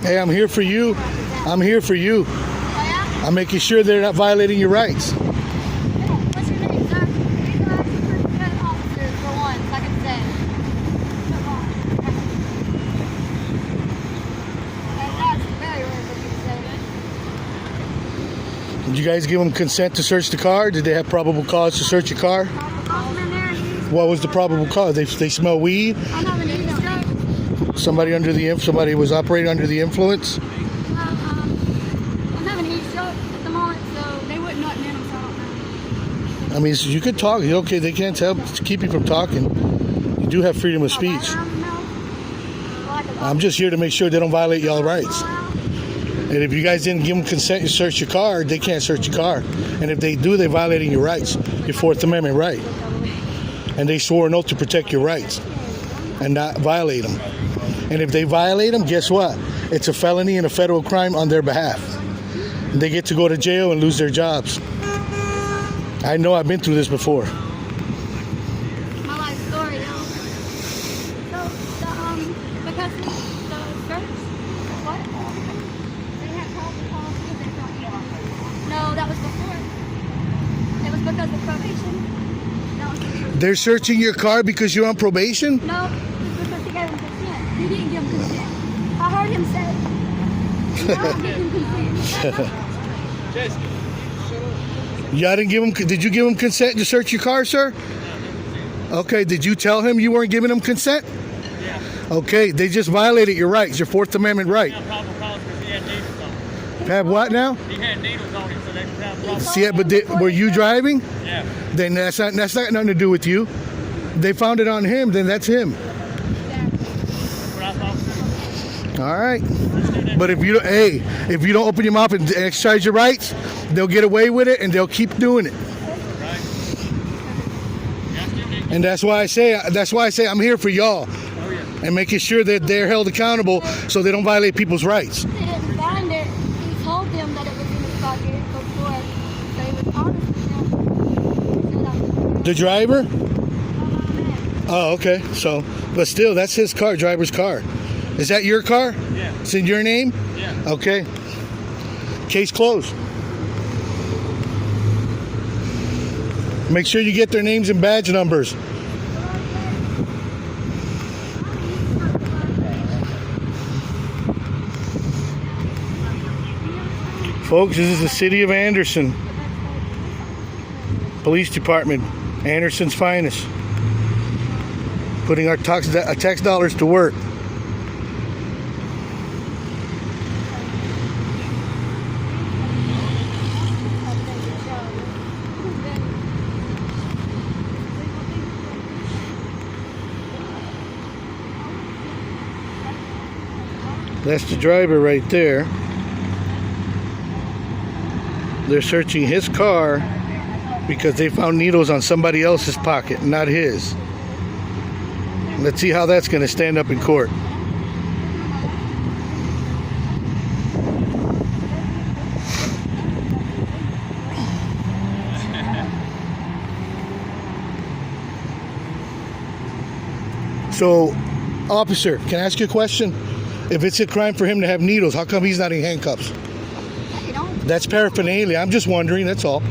Hey, I'm here for you. I'm here for you. I'm making sure they're not violating your rights. What's your name, sir? Good officer for once, like I said. That's very rare for you to say. Did you guys give them consent to search the car? Did they have probable cause to search your car? What was the probable cause? They smell weed? I'm having a heat stroke. Somebody was operating under the influence? I'm having a heat stroke at the moment, so they wouldn't let me in, so I don't know. I mean, you could talk. Okay, they can't keep you from talking. You do have freedom of speech. I'm just here to make sure they don't violate y'all rights. And if you guys didn't give them consent to search your car, they can't search your car. And if they do, they're violating your rights, your Fourth Amendment right. And they swore an oath to protect your rights and not violate them. And if they violate them, guess what? It's a felony and a federal crime on their behalf. And they get to go to jail and lose their jobs. I know, I've been through this before. My life story, though. So, because the search, what? They had probable cause because they thought you were. No, that was before. It was because of probation. They're searching your car because you're on probation? No, it's because he gave him consent. He didn't give him consent. I heard him say, no, I gave him consent. Y'all didn't give him, did you give him consent to search your car, sir? Okay, did you tell him you weren't giving him consent? Yeah. Okay, they just violated your rights, your Fourth Amendment right. Probable cause because he had needles on it. Have what now? He had needles on it, so they found probable cause. See, but were you driving? Yeah. Then that's not nothing to do with you. They found it on him, then that's him. All right. But if you don't open your mouth and exercise your rights, they'll get away with it and they'll keep doing it. And that's why I say I'm here for y'all and making sure that they're held accountable so they don't violate people's rights. He didn't find it. He told them that it was in his pocket before. So he was honest with them. The driver? Oh, okay. So, but still, that's his car, driver's car. Is that your car? Yeah. It's in your name? Yeah. Okay. Case closed. Make sure you get their names and badge numbers. Folks, this is the city of Anderson. Police Department, Anderson's finest. Putting our tax dollars to work. That's the driver right there. They're searching his car because they found needles on somebody else's pocket, not his. Let's see how that's going to stand up in court. So, officer, can I ask you a question? If it's a crime for him to have needles, how come he's not in handcuffs? That's paraphernalia. I'm just wondering, that's all. So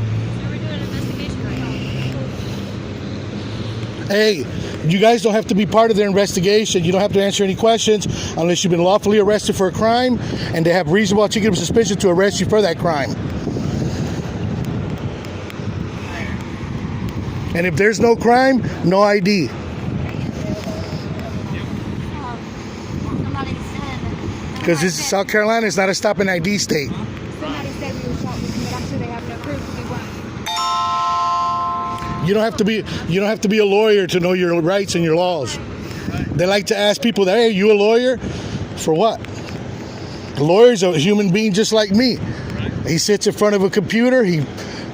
we're doing an investigation right now. Hey, you guys don't have to be part of their investigation. You don't have to answer any questions unless you've been lawfully arrested for a crime and they have reasonable articulable suspicion to arrest you for that crime. And if there's no crime, no ID. Somebody said. Because South Carolina is not a stop and ID state. Somebody said we were shot, but I'm sure they have no proof we weren't. You don't have to be a lawyer to know your rights and your laws. They like to ask people that, hey, you a lawyer? For what? A lawyer's a human being just like me. He sits in front of a computer, he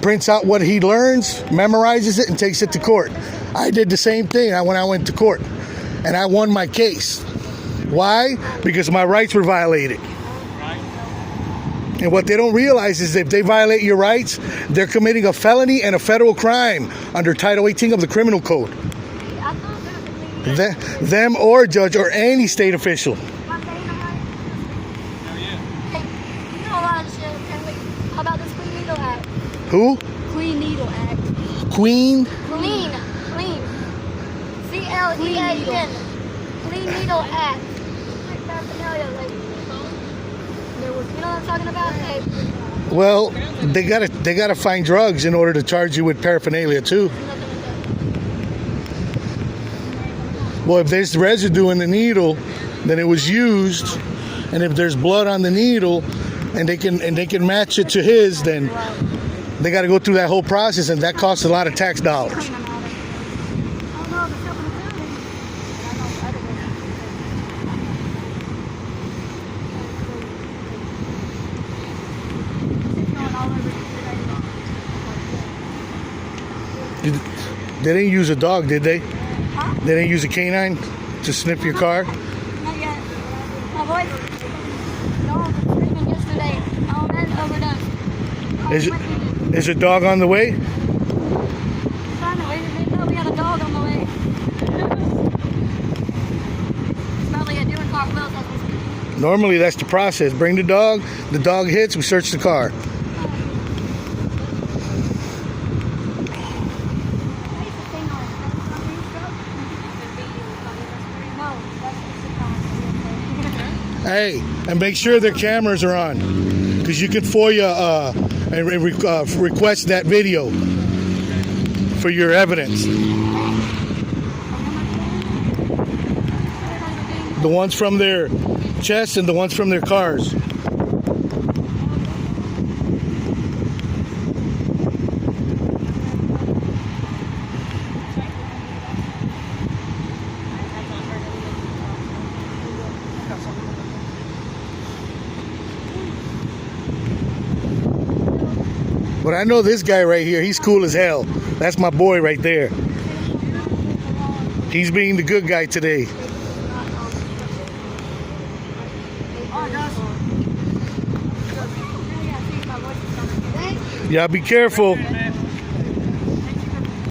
prints out what he learns, memorizes it, and takes it to court. I did the same thing when I went to court, and I won my case. Why? Because my rights were violated. And what they don't realize is that if they violate your rights, they're committing a felony and a federal crime under Title 18 of the Criminal Code. Them or a judge or any state official. Who? Clean Needle Act. Queen? Clean. C-L-E-A-N. Clean Needle Act. Like paraphernalia, like, there was, you know what I'm talking about? Hey, Well, they gotta find drugs in order to charge you with paraphernalia too. Well, if there's residue in the needle, then it was used, and if there's blood on the needle, and they can match it to his, then they got to go through that whole process, and that costs a lot of tax dollars. They didn't use a dog, did they? Huh? They didn't use a canine to sniff your car? Not yet. My boy's dog was screaming yesterday. Oh, man, overdose. Is a dog on the way? Trying to wait. They didn't know we had a dog on the way. It's probably a doing cartwheels as we speak. Normally that's the process. Bring the dog hits, we search the car. Hey, and make sure their cameras are on, because you can FOIA and request that video for your evidence. The ones from their chests and the ones from their cars. But I know this guy right here, he's cool as hell. That's my boy right there. He's being the good guy today. Yeah, be careful.